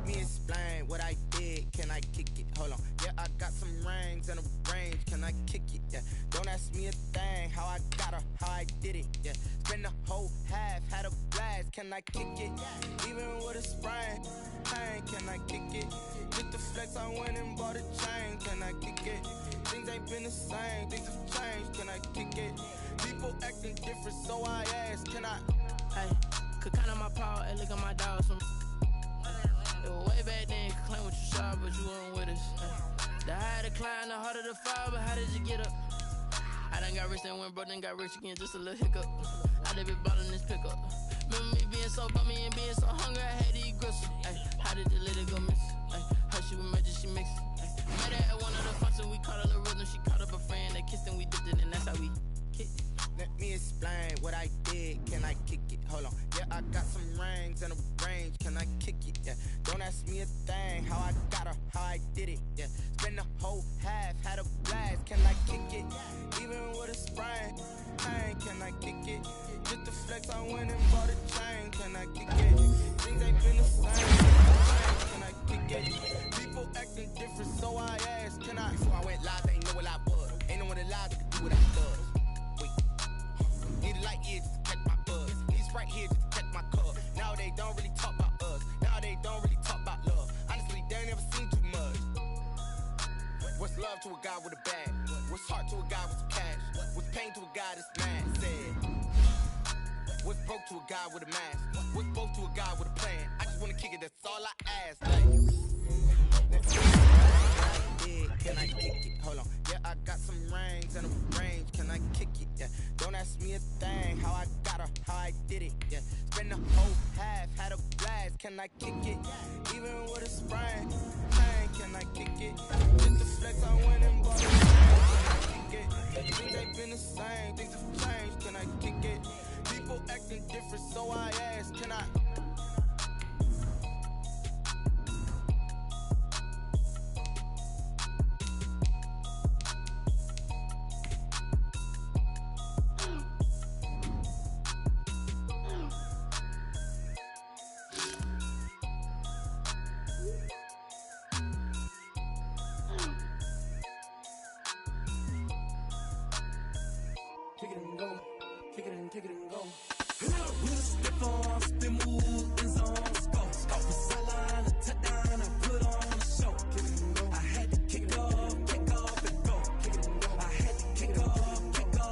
me explain what I did. Can I kick it? Hold on. Yeah, I got some rings and a range. Can I kick it? Yeah. Don't ask me a thing. How I got her, how I did it. Yeah. Spend the whole half, had a blast. Can I kick it? Even with a sprain. Pain, can I kick it? Just the flex, I went and bought a chain. Can I kick it? Things ain't been the same. Things have changed. Can I kick it? People acting different, so I ask. Can I? Hey, could count on my power and look at my dogs. It was way back then, could claim what you saw, but you weren't with us. The higher the climb, the harder the fall, but how did you get up? I done got rich and went broke, then got rich again, just a little hiccup. I done been ballin' this pickup. Remember me being so bummy and being so hungry, I had to eat gristle. Ay, how did the lady go miss? Ay, how she was magic, she mixed. Met her at one of the functions, we caught a little rhythm, she caught up a friend, they kissed and we dipped it, and that's how we kicked. Let me explain what I did. Can I kick it? Hold on. Yeah, I got some rings and a range. Can I kick it? Yeah. Don't ask me a thing. How I got her, how I did it. Yeah. Spend the whole half, had a blast. Can I kick it? Even with a sprain. Pain, can I kick it? Just the flex, I went and bought a chain. Can I kick it? Things ain't been the same. Can I kick it? People acting different, so I asked. Can I? Before I went live, they ain't know what I was. Ain't no one alive that could do what I does. Need a light here just to catch my buzz. Need Sprite here just to catch my cup. Now they don't really talk about us. Now they don't really talk about love. Honestly, they ain't never seen too much. What's love to a guy with a bag? What's heart to a guy with some cash? What's pain to a guy that's mad? Said. What's broke to a guy with a mask? What's both to a guy with a plan? I just wanna kick it, that's all I ask. Can I kick it? Hold on. Yeah, I got some rings and a range. Can I kick it? Yeah. Don't ask me a thing. How I got her, how I did it. Yeah. Spend the whole half, had a blast. Can I kick it? Even with a sprain. Pain, can I kick it? Just the flex, I went and bought a chain. Can I kick it? Things ain't been the same. Things have changed. Can I kick it? People acting different, so I ask. Can I? Kick it and go, kick it and go. With a stiff arm, spin move, in zone, scope. Off the sideline, a touchdown, I put on a show. Kick it and go. I had to kick off and go. Kick it and go. I had to kick off and go.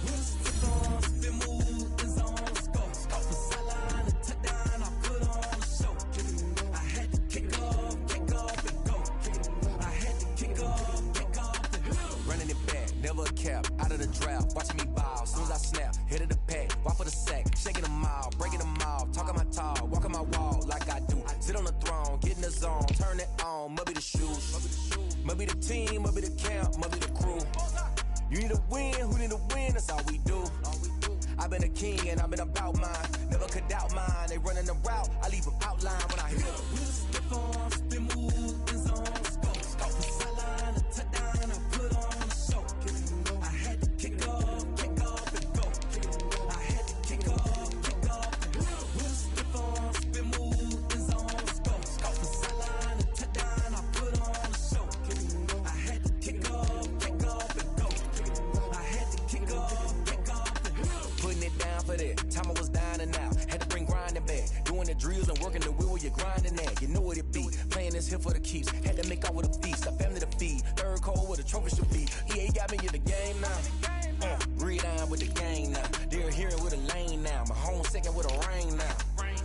With a stiff arm, spin move, in zone, scope. Off the sideline, a touchdown, I put on a show. Kick it and go. I had to kick off and go. Kick it and go. I had to kick off and go. Running it back, never a cap, out of the draft, watching me ball, soon as I snap, hit of the pack, walk for the sack, shaking them all, breaking them off, talking my talk, walking my wall like I do, sit on the throne, get in the zone, turn it on, must be the shoes, must be the team, must be the camp, must be the crew, you need a win, who need a win, that's all we do, I've been a king and I've been about mine, never could doubt mine, they running the route, I leave them outline when I hit them. With a stiff arm, spin move, in zone, scope, off the sideline, a touchdown, I put on a show. I had to kick off and go. I had to kick off and go. With a stiff arm, spin move, in zone, scope, off the sideline, a touchdown, I put on a show. I had to kick off and go. I had to kick off and go. Putting it down for that, time I was down and out, had to bring grinding back, doing the drills and working the wheel where you're grinding at, you know what it be, playing this here for the keeps, had to make out with a feast, a family to feed, third cold where the trophy should be, EA got me in the game now, breathe on with the game now, they're hearing with a lane now, my home second with a rain now,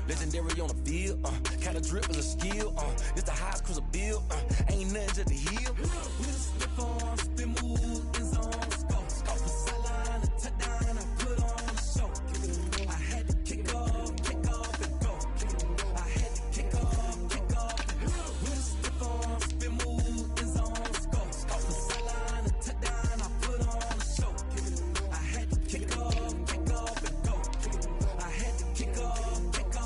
legendary on the field, kinda drip is a skill, this the highest cruiser bill, ain't nothing to the hill. With a stiff arm, spin move, in zone, scope, off the sideline, a touchdown, I put on a show. I had to kick off and go. I had to kick off and go. With a stiff arm, spin move, in zone, scope, off the sideline, a touchdown, I put on a show. I had to kick off and go. I had to kick off and go.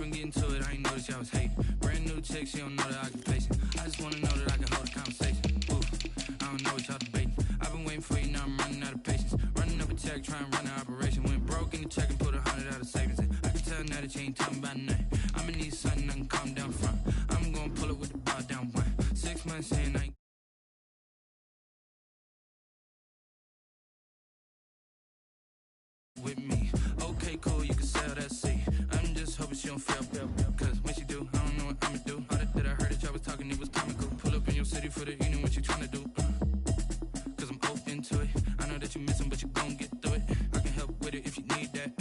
been getting to it, I ain't noticed y'all was hating. Brand new chick, she don't know the occupation. I just wanna know that I can hold a conversation. Ooh, I don't know what y'all debating. I've been waiting for you, now I'm running out of patience. Running up a check, trying to run an operation. Went broke in the check and put 100 out of savings in. I can tell now that you ain't talking about nothing. I'ma need something I can calm down from. I'm gonna pull it with the bar down one. 6 months in, I ain't with me. Okay, cool, you can sell that seat. I'm just hoping she don't fail. Cause when she do, I don't know what I'ma do. All that I heard that y'all was talking, it was comical. Pull up in your city for the evening, what you tryna do? Cause I'm open to it. I know that you missing, but you gon' get through it. I can help with it if you need that.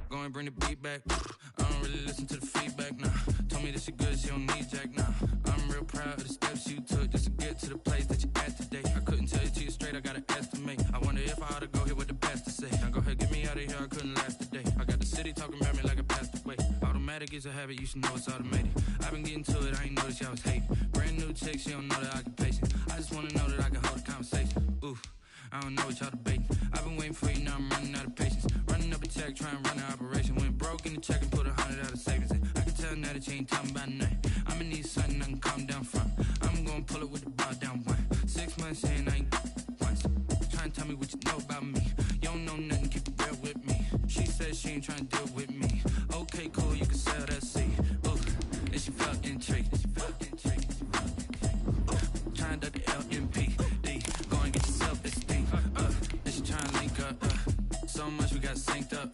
Go and bring the beat back. I don't really listen to the feedback, nah. Told me that she good, she don't need jack, nah. I'm real proud of the steps you took just to get to the place that you at today. I couldn't tell you to you straight, I gotta estimate. I wonder if I ought to go here with the best to say. Now go ahead, get me out of here, I couldn't last today. I got the city talking about me like I passed away. Automatic is a habit, you should know it's automated. I've been getting to it, I ain't noticed y'all was hating. Brand new chick, she don't know the occupation. I just wanna know that I can hold a conversation. Ooh, I don't know what y'all debating. I've been waiting for you, now I'm running out of patience. Running up a check, trying to run an operation. Went broke in the check and put 100 out of savings in. I can tell now that you ain't talking about nothing. I'ma need something I can calm down from. I'm gonna pull it with the bar down one. 6 months in, I ain't once. Trying to tell me what you know about me. You don't know nothing, keep it real with me. She said she ain't trying to deal with me. Okay, cool, you can sell that seed. Ooh, and she felt intrigued. Trying to the LMPD. Go and get yourself esteem. And she trying to link up. So much we got synced up.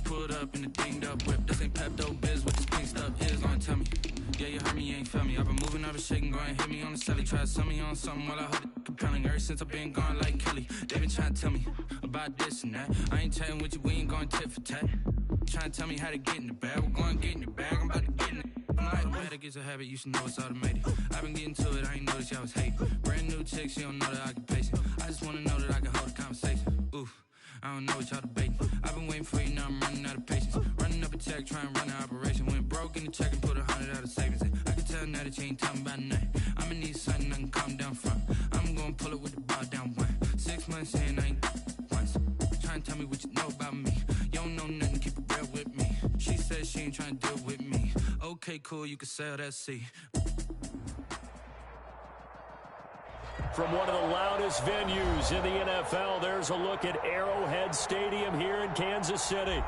Pulled up in the dinged up whip. This ain't Pepto Biz with this pink stuff. Is gonna tell me. Yeah, you heard me, you ain't felt me. I've been moving, I've been shaking, go and hit me on the celly. Try to sell me on something while I hold it compelling. Ever since I've been gone like Kelly, they been trying to tell me about this and that. I ain't chatting with you, we ain't going tit for tat. Trying to tell me how to get in the bag. We're going to get in the bag, I'm about to get in it. Automatic is a habit, you should know it's automated. I've been getting to it, I ain't noticed y'all was hating. Brand new chick, she don't know the occupation. I just wanna know that I can hold a conversation. Ooh, I don't know what y'all debating. I've been waiting for you, now I'm running out of patience. Running up a check, trying to run an operation. Went broke in the check and put 100 out of savings in. I can tell now that you ain't talking about nothing. I'ma need something I can calm down from. I'm gonna pull it with the bar down one. 6 months in, I ain't once. Trying to tell me what you know about me. You don't know nothing, keep it real with me. She said she ain't trying to deal with me. Okay, cool, you can sell that seed. From one of the loudest venues in the NFL, there's a look at Arrowhead Stadium here in Kansas City.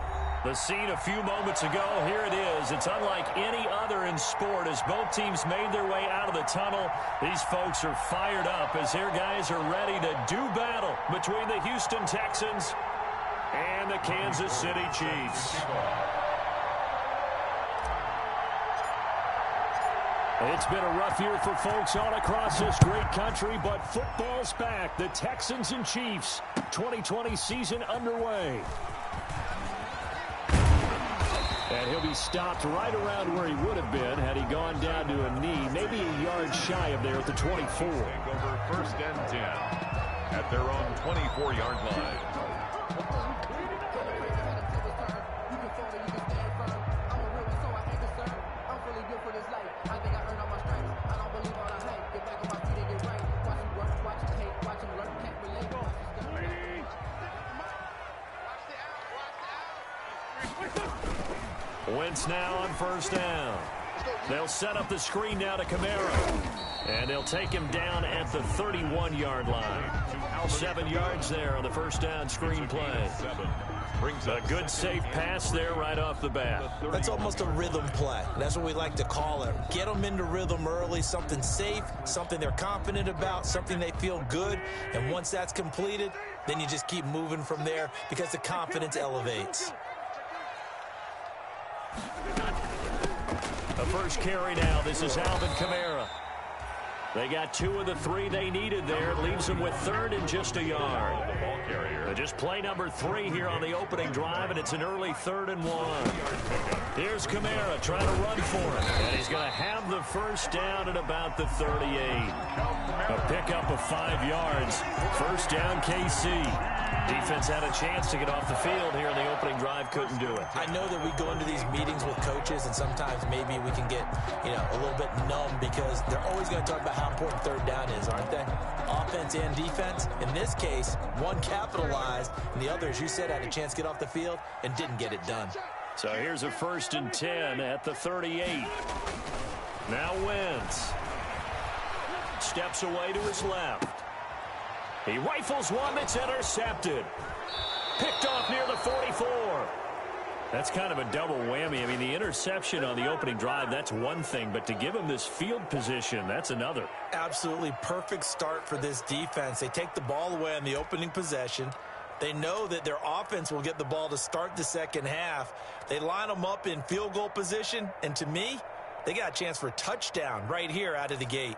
The scene a few moments ago, here it is. It's unlike any other in sport as both teams made their way out of the tunnel. These folks are fired up as their guys are ready to do battle between the Houston Texans and the Kansas City Chiefs. It's been a rough year for folks all across this great country, but football's back. The Texans and Chiefs, 2020 season underway. And he'll be stopped right around where he would have been had he gone down to a knee, maybe a yard shy of there at the 24. Over 1st and 10 at their own 24-yard line. Wentz now on 1st down. They'll set up the screen now to Kamara. And they'll take him down at the 31-yard line. 7 yards there on the 1st down screen play. A good safe pass there right off the bat. That's almost a rhythm play. That's what we like to call it. Get them into rhythm early, something safe, something they're confident about, something they feel good. And once that's completed, then you just keep moving from there because the confidence elevates. The first carry now. This is Alvin Kamara. They got 2 of the 3 they needed there. It leaves them with 3rd and just a yard. Just play number 3 here on the opening drive, and it's an early 3rd and 1. Here's Kamara trying to run for it. And he's going to have the 1st down at about the 38. A pickup of 5 yards. 1st down, KC. Defense had a chance to get off the field here in the opening drive, couldn't do it. I know that we go into these meetings with coaches, and sometimes maybe we can get, a little bit numb because they're always going to talk about how important 3rd down is, aren't they? Offense and defense. In this case, one capitalized, and the other, as you said, had a chance to get off the field and didn't get it done. So here's a 1st and 10 at the 38. Now Wentz steps away to his left. He rifles one that's intercepted. Picked off near the 44. That's kind of a double whammy. I mean, the interception on the opening drive, that's one thing. But to give him this field position, that's another. Absolutely perfect start for this defense. They take the ball away on the opening possession. They know that their offense will get the ball to start the second half. They line them up in field goal position. And to me, they got a chance for a touchdown right here out of the gate.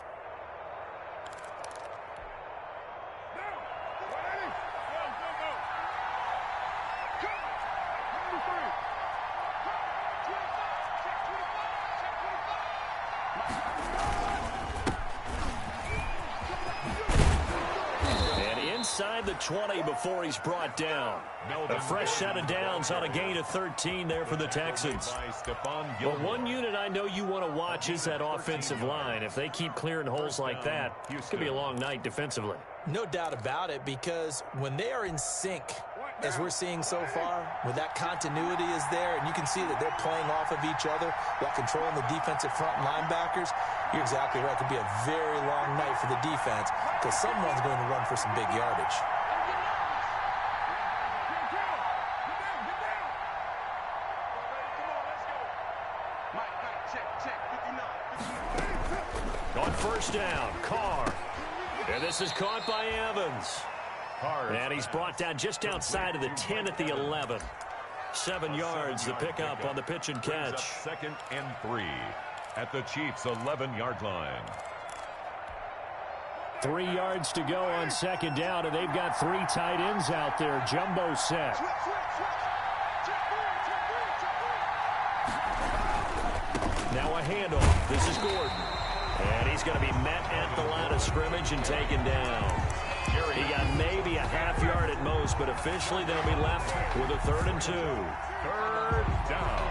Inside the 20 before he's brought down. A fresh set of downs on a gain of 13 there for the Texans. But one unit I know you want to watch is that offensive line. If they keep clearing holes like that, it could be a long night defensively. No doubt about it, because when they are in sync, as we're seeing so far, when that continuity is there, and you can see that they're playing off of each other while controlling the defensive front linebackers, you're exactly right. It could be a very long night for the defense because someone's going to run for some big yardage. On 1st down, Carr. And this is caught by Evans. And he's brought down just outside of the 10 at the 11. 7 yards to pick up on the pitch and catch. 2nd and 3 at the Chiefs' 11-yard line. 3 yards to go on 2nd down, and they've got 3 tight ends out there. Jumbo set. Now a handoff. This is Gordon. And he's going to be met at the line of scrimmage and taken down. He got maybe a half yard at most, but officially they'll be left with a 3rd and 2. 3rd down.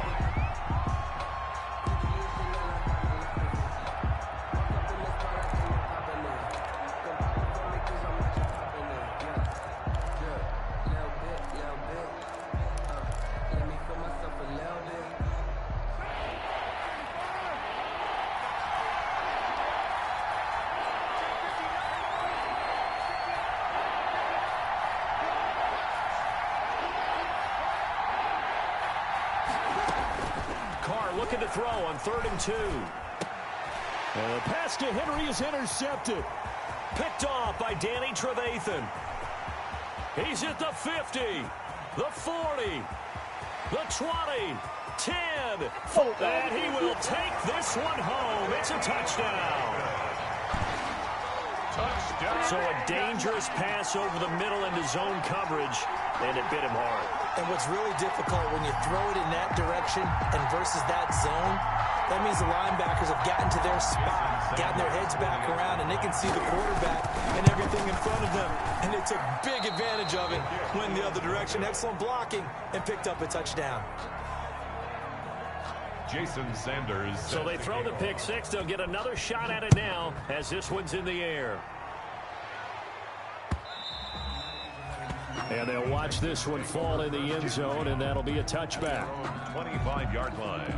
Looking to throw on 3rd and 2. And the pass to Henry is intercepted. Picked off by Danny Trevathan. He's at the 50, the 40, the 20, 10. And he will take this one home. It's a touchdown. So a dangerous pass over the middle into zone coverage, and it bit him hard. And what's really difficult when you throw it in that direction and versus that zone, that means the linebackers have gotten to their spot, gotten their heads back around, and they can see the quarterback and everything in front of them. And they took big advantage of it, went the other direction. Excellent blocking, and picked up a touchdown. Jason Sanders. So they throw the pick six. They'll get another shot at it now as this one's in the air. And they'll watch this one fall in the end zone, and that'll be a touchback. 25-yard line.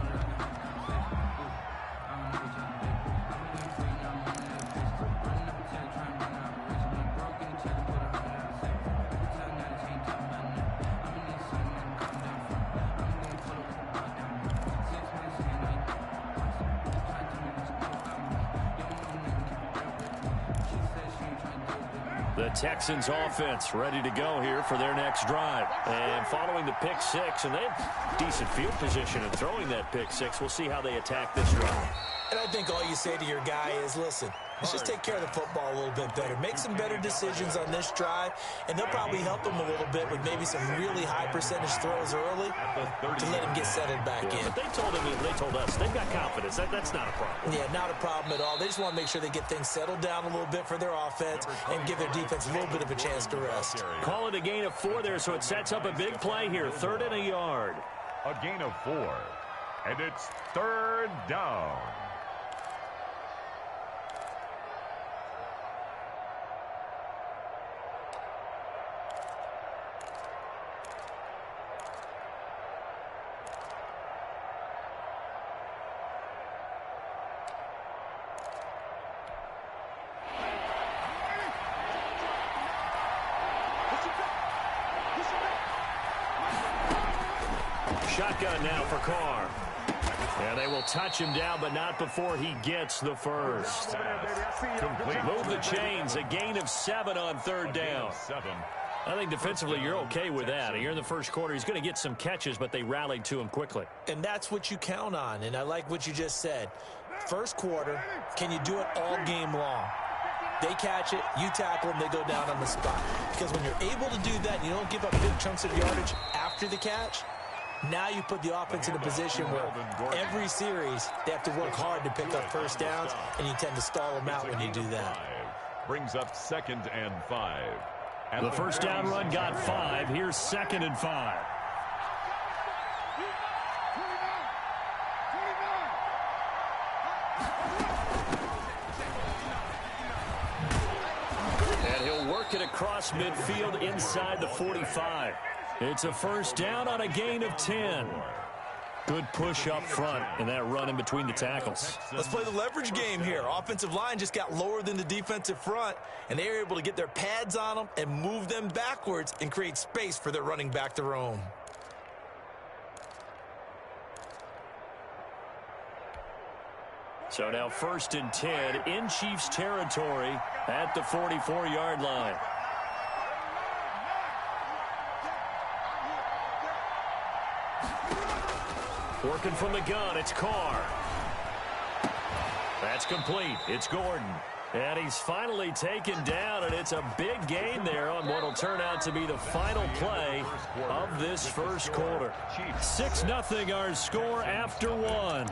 The Texans offense ready to go here for their next drive. And following the pick six, and they have decent field position in throwing that pick six. We'll see how they attack this drive. And I think all you say to your guy is, listen, let's just take care of the football a little bit better. Make some better decisions on this drive, and they'll probably help him a little bit with maybe some really high percentage throws early to let him get settled back in. But they told us, they've got confidence. That's not a problem. Yeah, not a problem at all. They just want to make sure they get things settled down a little bit for their offense and give their defense a little bit of a chance to rest. Call it a gain of 4 there, so it sets up a big play here. 3rd and a yard. A gain of 4, and it's 3rd down. Shotgun now for Carr. And they will touch him down, but not before he gets the first. Move the chains. A gain of 7 on third down. I think defensively you're okay with that. Here in the first quarter, he's going to get some catches, but they rallied to him quickly. And that's what you count on, and I like what you just said. First quarter, can you do it all game long? They catch it, you tackle them, they go down on the spot. Because when you're able to do that and you don't give up big chunks of yardage after the catch, now you put the offense in a position where every series they have to work hard to pick up first downs, and you tend to stall them out when you do that. Brings up 2nd and 5. The first down run got 5. Here's 2nd and 5. And he'll work it across midfield inside the 45. It's a first down on a gain of 10. Good push up front and that run in between the tackles. Let's play the leverage game here. Offensive line just got lower than the defensive front, and they were able to get their pads on them and move them backwards and create space for their running back to roam. So now 1st and 10 in Chiefs territory at the 44-yard line. Working from the gun, it's Carr. That's complete. It's Gordon. And he's finally taken down, and it's a big gain there on what will turn out to be the final play of this first quarter. 6-0 our score after 1.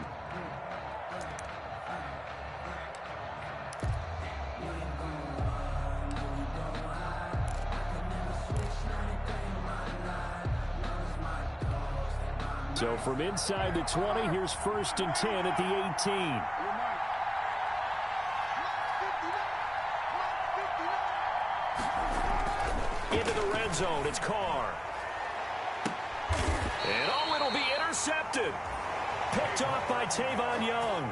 So from inside the 20, here's 1st and 10 at the 18. Into the red zone, it's Carr. And it'll be intercepted. Picked off by Tavon Young.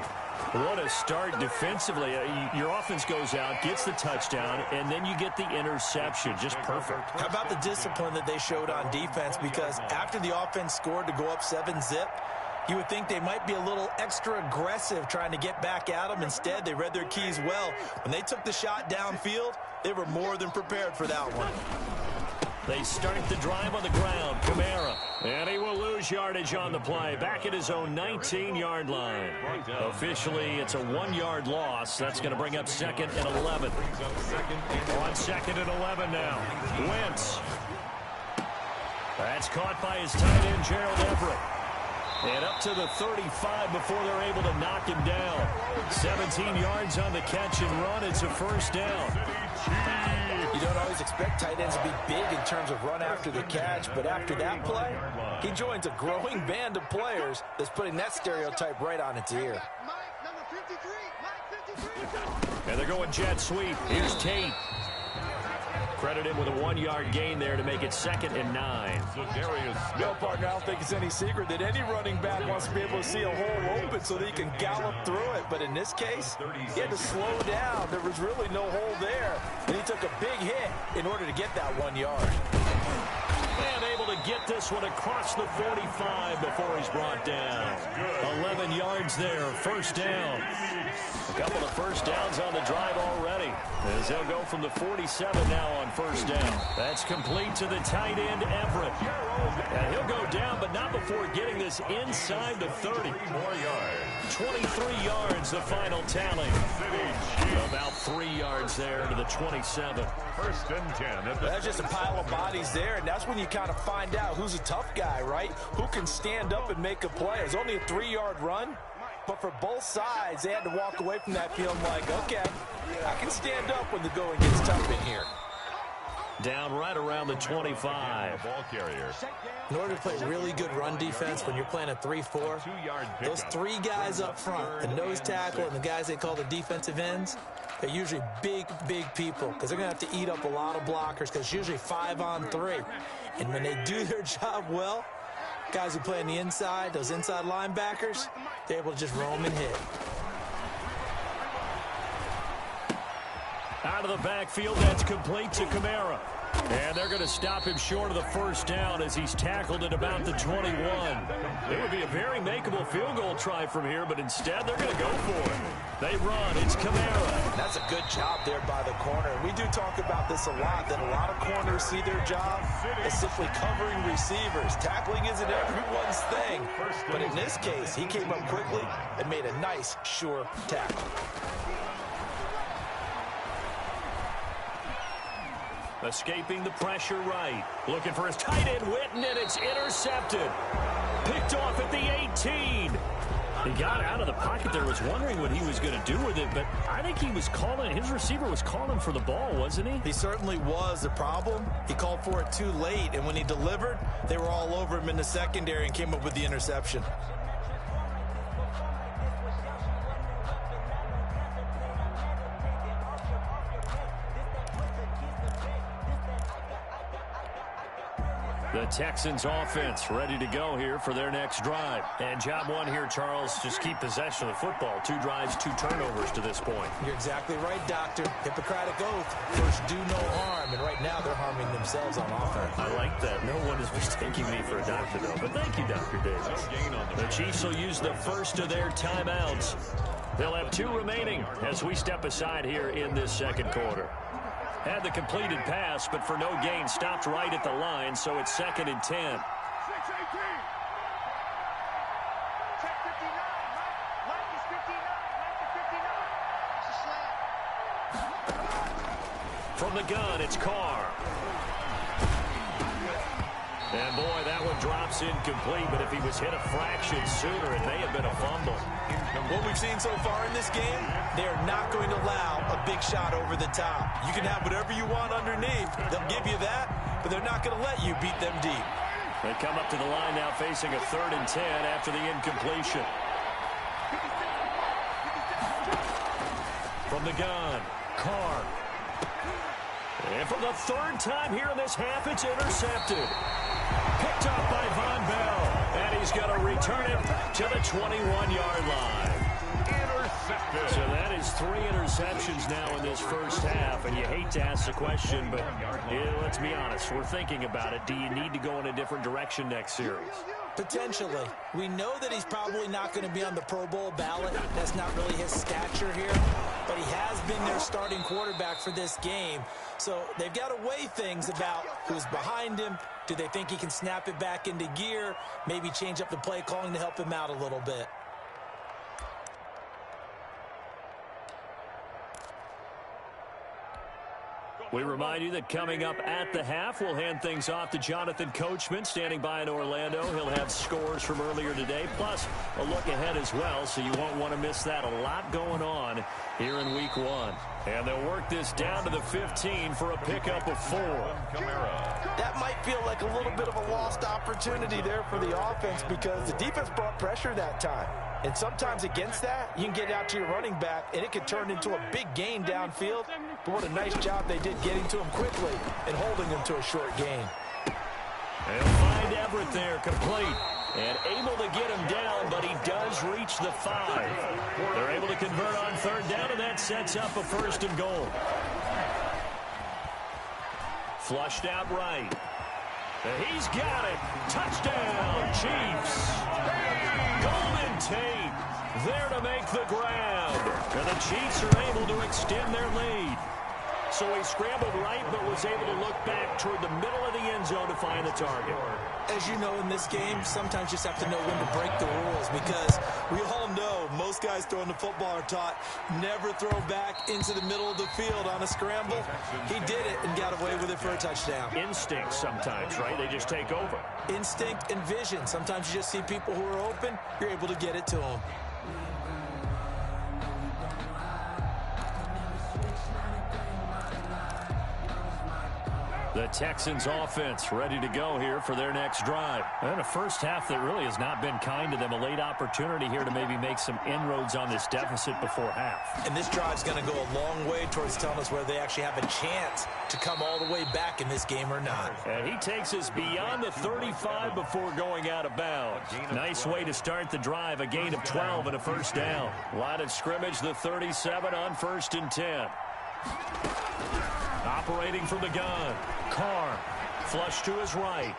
What a start defensively. Your offense goes out, gets the touchdown, and then you get the interception. Just perfect. How about the discipline that they showed on defense? Because after the offense scored to go up 7-zip, you would think they might be a little extra aggressive trying to get back at them. Instead, they read their keys well. When they took the shot downfield, they were more than prepared for that one. They start the drive on the ground. Kamara. And he will lose yardage on the play. Back at his own 19-yard line. Officially, it's a 1-yard loss. That's going to bring up 2nd and 11. On 2nd and 11 now. Wentz. That's caught by his tight end, Gerald Everett. And up to the 35 before they're able to knock him down. 17 yards on the catch and run. It's a first down. You don't always expect tight ends to be big in terms of run after the catch, but after that play, he joins a growing band of players that's putting that stereotype right on its ear. And they're going jet sweep. Here's Tate. Credit him with a 1-yard gain there to make it 2nd and 9. No, partner, I don't think it's any secret that any running back wants to be able to see a hole open so that he can gallop through it. But in this case, he had to slow down. There was really no hole there. And he took a big hit in order to get that 1 yard. And able to get this one across the 45 before he's brought down. 11 yards there, first down. A couple of first downs on the drive already, as they'll go from the 47 now on first down. That's complete to the tight end, Everett. And he'll go down, but not before getting this inside the 30. 23 yards, the final tally. About 3 yards there to the 27. 1st and 10. That's just a pile of bodies there, and that's when you kind of find out who's a tough guy, right? Who can stand up and make a play. It's only a 3-yard run, but for both sides, they had to walk away from that feeling like, okay, I can stand up when the going gets tough in here. Down right around the 25. Ball carrier. In order to play really good run defense when you're playing a 3-4, those 3 guys up front, the nose tackle and the guys they call the defensive ends, they're usually big, big people because they're going to have to eat up a lot of blockers because it's usually 5-on-3. And when they do their job well, guys who play on the inside, those inside linebackers, they're able to just roam and hit. Out of the backfield, that's complete to Kamara. And they're going to stop him short of the first down as he's tackled at about the 21. It would be a very makeable field goal try from here, but instead they're going to go for it. They run. It's Kamara. That's a good job there by the corner. We do talk about this a lot, that a lot of corners see their job as simply covering receivers. Tackling isn't everyone's thing. But in this case, he came up quickly and made a nice, sure tackle. Escaping the pressure right. Looking for his tight end, Witten, and it's intercepted. Picked off at the 18. He got out of the pocket there, was wondering what he was going to do with it, but I think he was calling, his receiver was calling for the ball, wasn't he? He certainly was. The problem, he called for it too late, and when he delivered, they were all over him in the secondary and came up with the interception. The Texans offense ready to go here for their next drive. And job one here, Charles, just keep possession of the football. 2 drives, 2 turnovers to this point. You're exactly right, Doctor. Hippocratic oath. First, do no harm. And right now, they're harming themselves on offense. I like that. No one is mistaking me for a doctor, though. But thank you, Dr. Davis. The Chiefs will use the first of their timeouts. They'll have 2 remaining as we step aside here in this second quarter. Had the completed pass, but for no gain, stopped right at the line, so it's 2nd and 10. From the gun, it's Carr. And boy, that one drops incomplete, but if he was hit a fraction sooner, it may have been a fumble. What we've seen so far in this game, they are not going to allow a big shot over the top. You can have whatever you want underneath. They'll give you that, but they're not going to let you beat them deep. They come up to the line now facing a 3rd and 10 after the incompletion. From the gun, Carr. And for the 3rd time here in this half, it's intercepted. Picked up by Von Bell. And he's going to return it to the 21-yard line. Intercepted. So that is 3 interceptions now in this first half. And you hate to ask the question, but let's be honest. We're thinking about it. Do you need to go in a different direction next series? Potentially. We know that he's probably not going to be on the Pro Bowl ballot. That's not really his stature here. But he has been their starting quarterback for this game. So they've got to weigh things about who's behind him. Do they think he can snap it back into gear? Maybe change up the play calling to help him out a little bit. We remind you that coming up at the half, we'll hand things off to Jonathan Coachman, standing by in Orlando. He'll have scores from earlier today, plus a look ahead as well, so you won't want to miss that. A lot going on here in Week 1. And they'll work this down to the 15 for a pickup of 4. That might feel like a little bit of a lost opportunity there for the offense because the defense brought pressure that time. And sometimes against that, you can get out to your running back, and it could turn into a big gain downfield. But what a nice job they did getting to him quickly and holding him to a short gain. They'll find Everett there, complete. And able to get him down, but he does reach the 5. They're able to convert on 3rd down, and that sets up a 1st and goal. Flushed out right. And he's got it. Touchdown, Chiefs. Golden Tate there to make the grab. And the Chiefs are able to extend their lead. So he scrambled right, but was able to look back toward the middle of the end zone to find the target. As you know, in this game, sometimes you just have to know when to break the rules because we all know most guys throwing the football are taught never throw back into the middle of the field on a scramble. He did it and got away with it for a touchdown. Instinct sometimes, right? They just take over. Instinct and vision. Sometimes you just see people who are open, you're able to get it to them. The Texans offense ready to go here for their next drive. And a first half that really has not been kind to them. A late opportunity here to maybe make some inroads on this deficit before half. And this drive's going to go a long way towards telling us whether they actually have a chance to come all the way back in this game or not. And he takes us beyond the 35 before going out of bounds. Nice way to start the drive. A gain of 12 and a 1st down. Line of scrimmage, the 37 on 1st and 10. Operating from the gun. Carr. Flush to his right.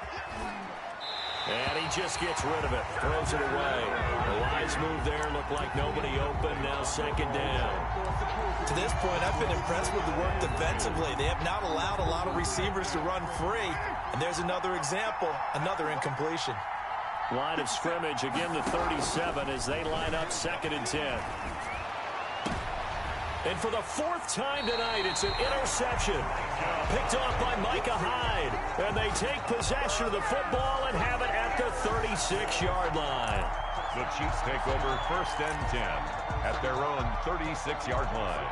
And he just gets rid of it. Throws it away. A wise move there. Looked like nobody open. Now second down. To this point, I've been impressed with the work defensively. They have not allowed a lot of receivers to run free. And there's another example, another incompletion. Line of scrimmage, again the 37 as they line up 2nd and 10. And for the 4th time tonight, it's an interception. Picked off by Micah Hyde. And they take possession of the football and have it at the 36-yard line. The Chiefs take over 1st and 10 at their own 36-yard line.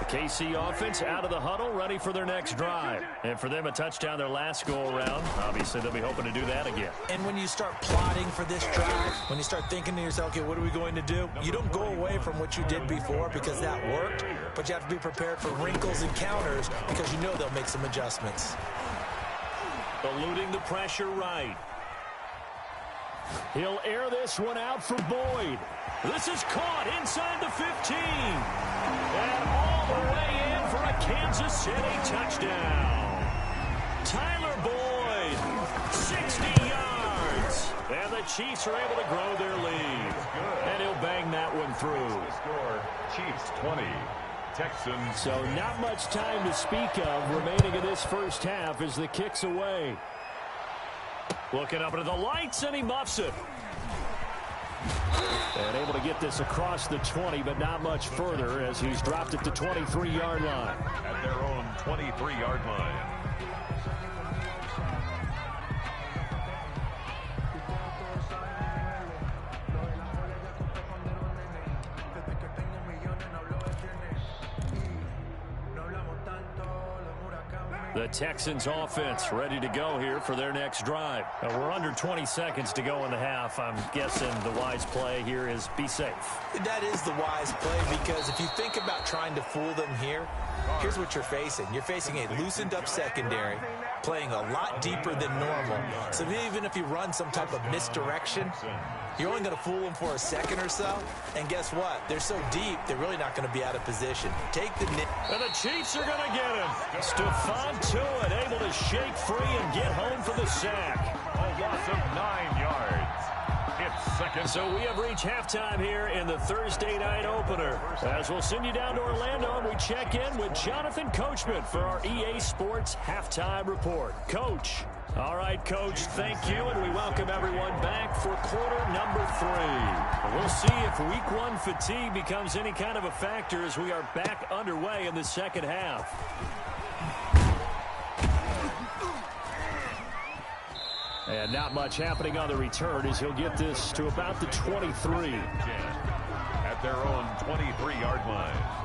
The KC offense out of the huddle, ready for their next drive. And for them, a touchdown their last go-around. Obviously, they'll be hoping to do that again. And when you start plotting for this drive, when you start thinking to yourself, okay, what are we going to do? You don't go away from what you did before because that worked, but you have to be prepared for wrinkles and counters because you know they'll make some adjustments. Eluding the pressure right. He'll air this one out for Boyd. This is caught inside the 15. And all the way in for a Kansas City touchdown. Tyler Boyd, 60 yards. And the Chiefs are able to grow their lead. And he'll bang that one through. Score, Chiefs 20. Texans. So not much time to speak of remaining in this first half as the kick's away. Looking up into the lights, and he muffs it. And able to get this across the 20, but not much further as he's dropped at the 23-yard line. At their own 23-yard line. The Texans offense ready to go here for their next drive. We're under 20 seconds to go in the half. I'm guessing the wise play here is be safe. That is the wise play because if you think about trying to fool them here, here's what you're facing. You're facing a loosened up secondary, playing a lot deeper than normal. So even if you run some type of misdirection, you're only going to fool them for a second or so. And guess what? They're so deep, they're really not going to be out of position. Take the nip. And the Chiefs are going to get him. Stephon Tuitt able to shake free and get home for the sack. A loss of 9 yards. It's second. So we have reached halftime here in the Thursday night opener. As we'll send you down to Orlando and we check in with Jonathan Coachman for our EA Sports Halftime Report. Coach. All right, Coach, thank you, and we welcome everyone back for quarter number 3. We'll see if week 1 fatigue becomes any kind of a factor as we are back underway in the second half. And not much happening on the return as he'll get this to about the 23. At their own 23-yard line.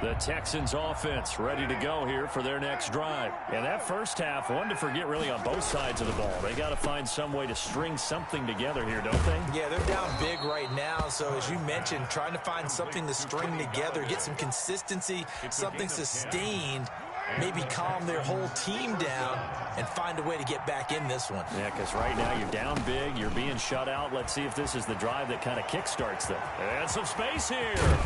The Texans offense ready to go here for their next drive. And that first half, one to forget really on both sides of the ball. They got to find some way to string something together here, don't they? Yeah, they're down big right now. So as you mentioned, trying to find something to string together, get some consistency, something sustained, maybe calm their whole team down and find a way to get back in this one. Yeah, because right now you're down big, you're being shut out. Let's see if this is the drive that kind of kickstarts them. And some space here.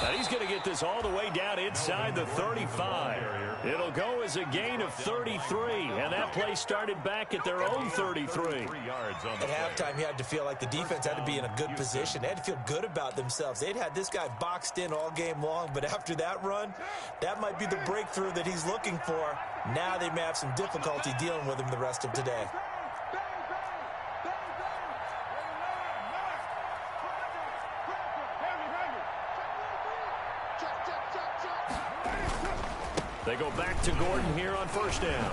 And he's going to get this all the way down inside the 35. It'll go as a gain of 33, and that play started back at their own 33. At halftime, you had to feel like the defense had to be in a good position. They had to feel good about themselves. They'd had this guy boxed in all game long, but after that run, that might be the breakthrough that he's looking for. Now they may have some difficulty dealing with him the rest of today. They go back to Gordon here on first down.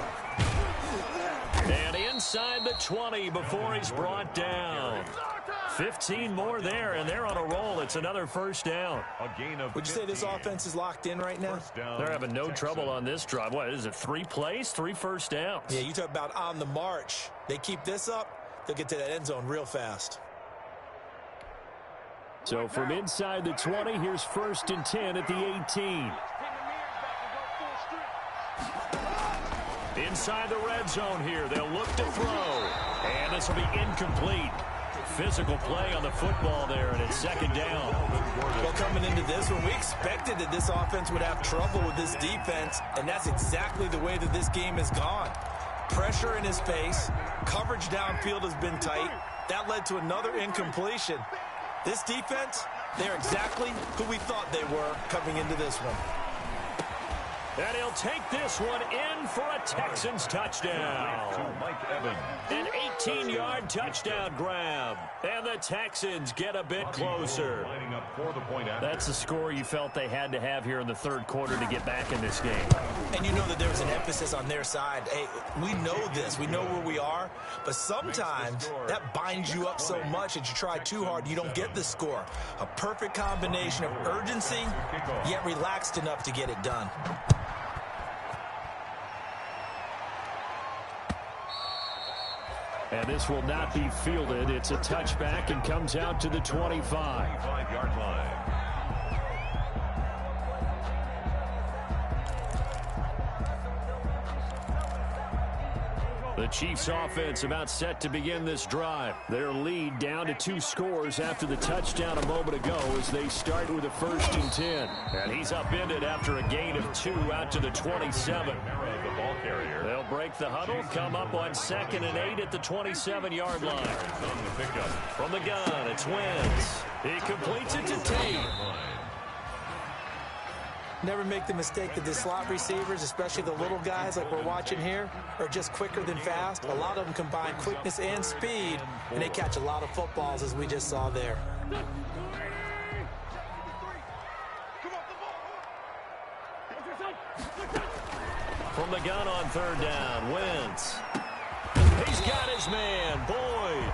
And inside the 20 before he's brought down. 15 more there, and they're on a roll. It's another first down. Would you say this offense is locked in right now? They're having no trouble on this drive. What is it, 3 plays, 3 first downs? Yeah, you talk about on the march. They keep this up, they'll get to that end zone real fast. So from inside the 20, here's 1st and 10 at the 18. Inside the red zone here, they'll look to throw. And this will be incomplete. Physical play on the football there, and it's 2nd down. Well, coming into this one, we expected that this offense would have trouble with this defense, and that's exactly the way that this game has gone. Pressure in his face, coverage downfield has been tight. That led to another incompletion. This defense, they're exactly who we thought they were coming into this one. And he'll take this one in for a Texans touchdown. An 18-yard touchdown grab. And the Texans get a bit closer. That's the score you felt they had to have here in the 3rd quarter to get back in this game. And you know that there was an emphasis on their side. Hey, we know this. We know where we are. But sometimes that binds you up so much that you try too hard, you don't get the score. A perfect combination of urgency, yet relaxed enough to get it done. And this will not be fielded. It's a touchback and comes out to the 25-yard line. The Chiefs offense about set to begin this drive. Their lead down to 2 scores after the touchdown a moment ago as they start with a 1st and 10. And he's upended after a gain of 2 out to the 27. They'll break the huddle, come up on 2nd and 8 at the 27-yard line. From the gun, it's Wentz. He completes it to Tate. Never make the mistake that the slot receivers, especially the little guys like we're watching here, are just quicker than fast. A lot of them combine quickness and speed, and they catch a lot of footballs, as we just saw there. From the gun on 3rd down, Wentz. He's got his man, Boyd.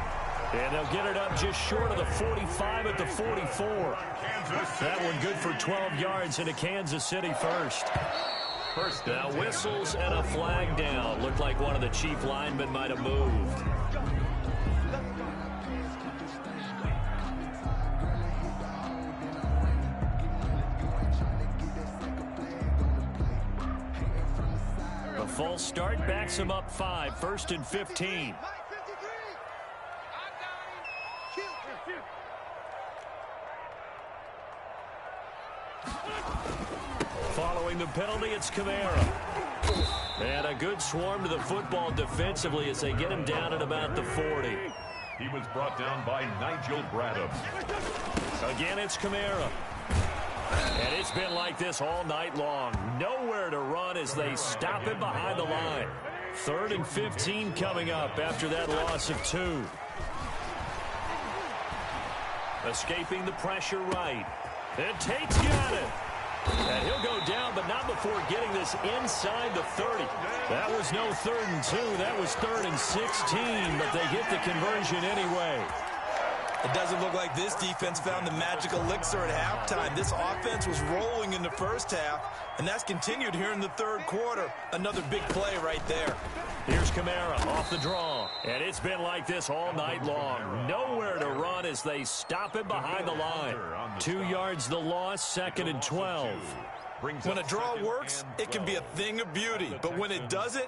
And they'll get it up just short of the 45 at the 44. That one good for 12 yards into Kansas City first. Now whistles and a flag down. Looked like one of the Chief linemen might have moved. A false start backs him up 5, 1st and 15. Following the penalty, it's Kamara. And a good swarm to the football defensively as they get him down at about the 40. He was brought down by Nigel Bradham. Again, it's Kamara. And it's been like this all night long. Nowhere to run as they stop him behind the line. 3rd and 15 coming up after that loss of 2. Escaping the pressure right. And Tate's got it. And he'll go down, but not before getting this inside the 30. That was no 3rd and 2. That was 3rd and 16, but they get the conversion anyway. It doesn't look like this defense found the magic elixir at halftime. This offense was rolling in the first half, and that's continued here in the 3rd quarter. Another big play right there. Here's Kamara off the draw. And it's been like this all night long. Nowhere to run as they stop him behind the line. 2 yards the loss, 2nd and 12. When a draw works, it can be a thing of beauty. But when it doesn't,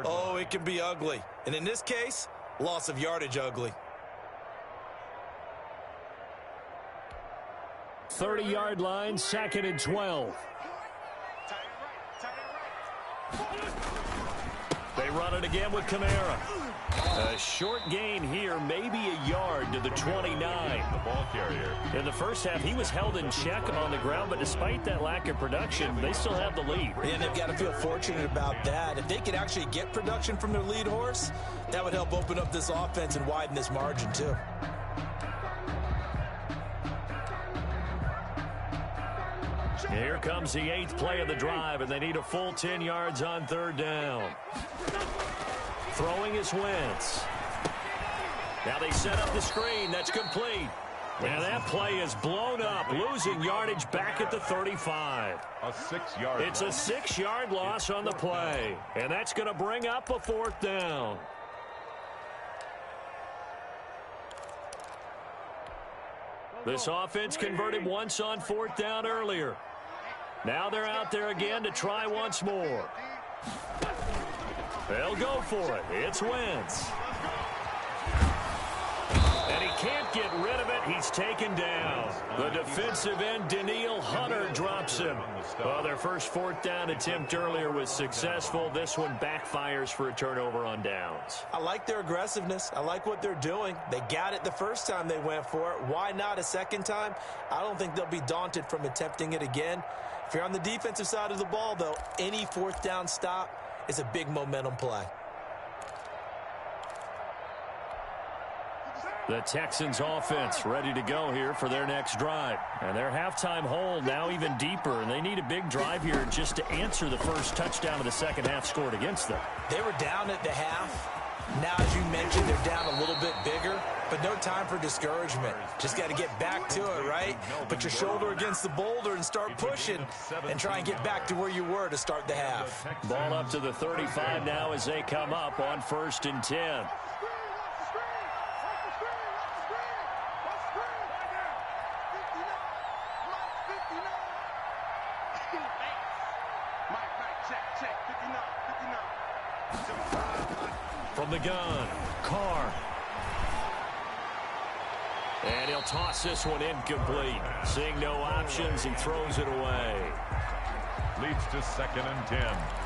oh, it can be ugly. And in this case, loss of yardage ugly. 30-yard line, 2nd and 12. They run it again with Kamara. A short gain here, maybe a yard to the 29. The ball carrier. In the first half, he was held in check on the ground, but despite that lack of production, they still have the lead. And they've got to feel fortunate about that. If they could actually get production from their lead horse, that would help open up this offense and widen this margin too. Here comes the 8th play of the drive, and they need a full 10 yards on 3rd down. Throwing is Wentz. Now they set up the screen. That's complete. And that play is blown up, losing yardage back at the 35. A 6-yard It's a 6-yard loss on the play, and that's going to bring up a 4th down. This offense converted once on 4th down earlier. Now they're out there again to try once more. They'll go for it. It's Wentz. And he can't get rid of it. He's taken down. The defensive end, Danielle Hunter, drops him. Well, their first 4th down attempt earlier was successful. This one backfires for a turnover on downs. I like their aggressiveness. I like what they're doing. They got it the first time they went for it. Why not a second time? I don't think they'll be daunted from attempting it again. If you're on the defensive side of the ball, though, any 4th down stop is a big momentum play. The Texans offense ready to go here for their next drive. And their halftime hole now even deeper, and they need a big drive here just to answer the first touchdown of the second half scored against them. They were down at the half. Now, as you mentioned, they're down a little bit bigger, but no time for discouragement. Just got to get back to it, right? Put your shoulder against the boulder and start pushing and try and get back to where you were to start the half. Ball up to the 35 now as they come up on 1st and 10. From the gun, Carr. And he'll toss this one incomplete. Seeing no options, he throws it away. Leads to 2nd and 10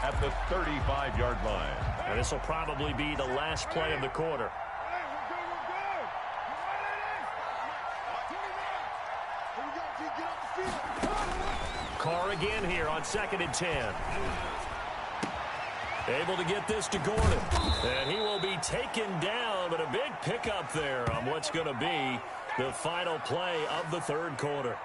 at the 35-yard line. And this will probably be the last play of the quarter. Carr again here on 2nd and 10. Able to get this to Gordon. And he will be taken down, but a big pickup there on what's going to be the final play of the 3rd quarter.